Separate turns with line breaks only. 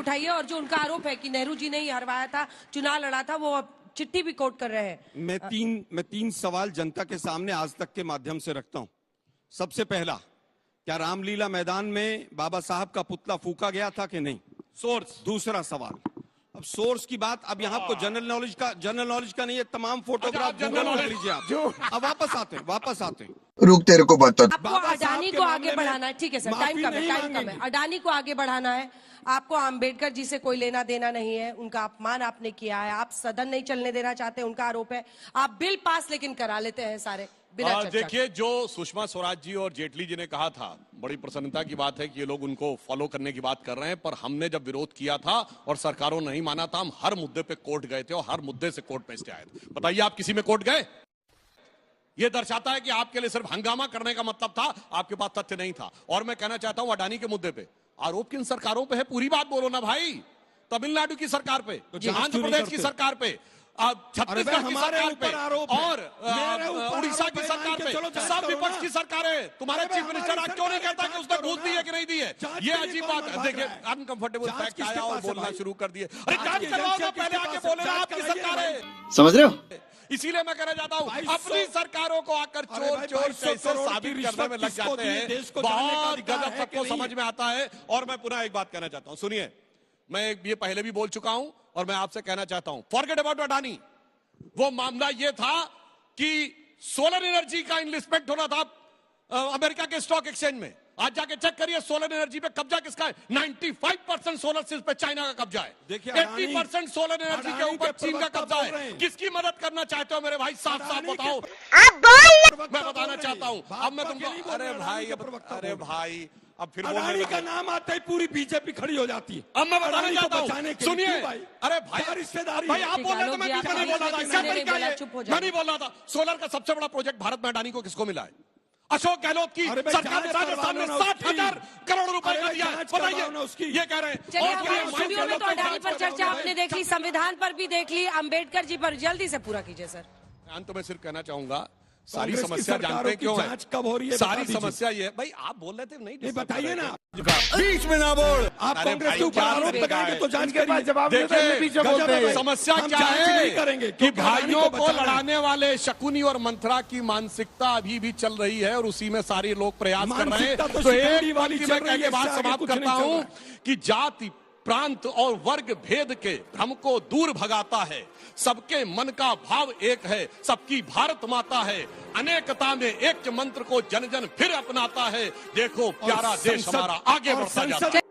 उठाइए। और जो उनका आरोप है कि नेहरू जी ने ही हरवाया था, चुनाव लड़ा था, वो चिट्ठी भी कोट कर रहे हैं।
मैं तीन सवाल जनता के सामने आज तक के माध्यम से रखता हूं। सबसे पहला, क्या रामलीला मैदान में बाबा साहब का पुतला फूका गया था कि नहीं? सोर्स। दूसरा सवाल, अब सोर्स की बात, अब यहाँ आपको जनरल नॉलेज का नहीं है, तमाम फोटोग्राफ गूगल कर लीजिए आप। अब वापस आते हैं
रुक, तेरे को बता।
आपको अडानी को आगे बढ़ाना है, ठीक है सर, टाइम कम है। अडानी को आगे बढ़ाना है, आपको अंबेडकर जी से कोई लेना देना नहीं है, उनका अपमान आपने किया है, आप सदन नहीं चलने देना चाहते, उनका आरोप है। आप बिल पास लेकिन करा लेते हैं सारे बिना चर्चा।
देखिए, जो सुषमा स्वराज जी और जेटली जी ने कहा था, बड़ी प्रसन्नता की बात है कि ये लोग उनको फॉलो करने की बात कर रहे हैं, पर हमने जब विरोध किया था और सरकारों नहीं माना था, हम हर मुद्दे पे कोर्ट गए थे और हर मुद्दे से कोर्ट में स्टे आए थे। बताइए, आप किसी में कोर्ट गए? ये दर्शाता है कि आपके लिए सिर्फ हंगामा करने का मतलब था, आपके पास तथ्य नहीं था। और मैं कहना चाहता हूं, अडानी के मुद्दे पे आरोप किन सरकारों पे है? पूरी बात बोलो ना भाई। तमिलनाडु की सरकार पे, आंध्र प्रदेश की सरकार पे, छत्तीसगढ़ की सरकार पे और उड़ीसा की सरकार पे, सब विपक्ष की सरकारें। तुम्हारे चीफ मिनिस्टर आज क्यों नहीं कहता कि उसने घूस दी है कि नहीं दी है? ये अजीब बात है। देखिए, अनकंफर्टेबल फैक्ट आया और बोलना शुरू कर दिए। अरे जांच करवाओ ना, पहले आके बोले ना, आपकी सरकार है,
समझ रहे हो?
इसीलिए मैं कहना चाहता हूं, अपनी सरकारों को आकर चोर कैसे साबित करने में लग जाते हैं, बहुत गजब सबको समझ में आता है। और मैं पुनः एक बात कहना चाहता हूं, सुनिए, मैं ये पहले भी बोल चुका हूं और मैं आपसे कहना चाहता हूं, फॉरगेट अबाउट अडानी। वो मामला ये था कि सोलर एनर्जी का इन्वेस्टमेंट होना था अमेरिका के स्टॉक एक्सचेंज में। आज जाके चेक करिए, सोलर एनर्जी पे कब्जा किसका है? 95% सोलर सेल्स पे चाइना का कब्जा है। 80% सोलर एनर्जी के ऊपर चीन का कब्जा है। किसकी मदद करना चाहते हो मेरे भाई? साफ साफ बताओ। मैं बताना चाहता हूँ, अब मैं तुमको, अरे भाई, अब फिर
अडानी का नाम आता है पूरी बीजेपी खड़ी हो जाती है।
अब मैं बताना चाहता हूँ, सुनिए, अरे भाई आप बोल रहे थे, मैं बीच में नहीं बोल रहा था, मैं नहीं बोल रहा था। सोलर का सबसे बड़ा प्रोजेक्ट भारत में अडानी को किसको मिला है? अशोक गहलोत की सरकार ने राजस्थान में 60,000 करोड़ रुपए का दिया है। बताइए, ये कह रहे हैं।
स्टूडियो में तो अडानी पर चर्चा आपने देख ली, संविधान पर भी देख ली, अंबेडकर जी पर जल्दी से पूरा कीजिए सर।
अंत में सिर्फ कहना चाहूंगा, सारी समस्या जानते हैं क्यों है?
कब हो रही है?
सारी समस्या ये, भाई आप बोल रहे थे, नहीं
बताइए ना,
बीच में ना बोल।
आप कांग्रेस के ऊपर आरोप लगाएंगे तो जांच के बाद जवाब
देखिए, समस्या क्या है कि भाइयों को लड़ाने वाले शकुनी और मंथरा की मानसिकता अभी भी चल रही है और उसी में सारे लोग प्रयास कर रहे हैं। तो एक वाली मैं कह के बात समाप्त करता हूं कि जाति, प्रांत और वर्ग भेद के भ्रम को दूर भगाता है, सबके मन का भाव एक है, सबकी भारत माता है, अनेकता में एक मंत्र को जन जन फिर अपनाता है। देखो प्यारा देश हमारा आगे बढ़ता जाता है।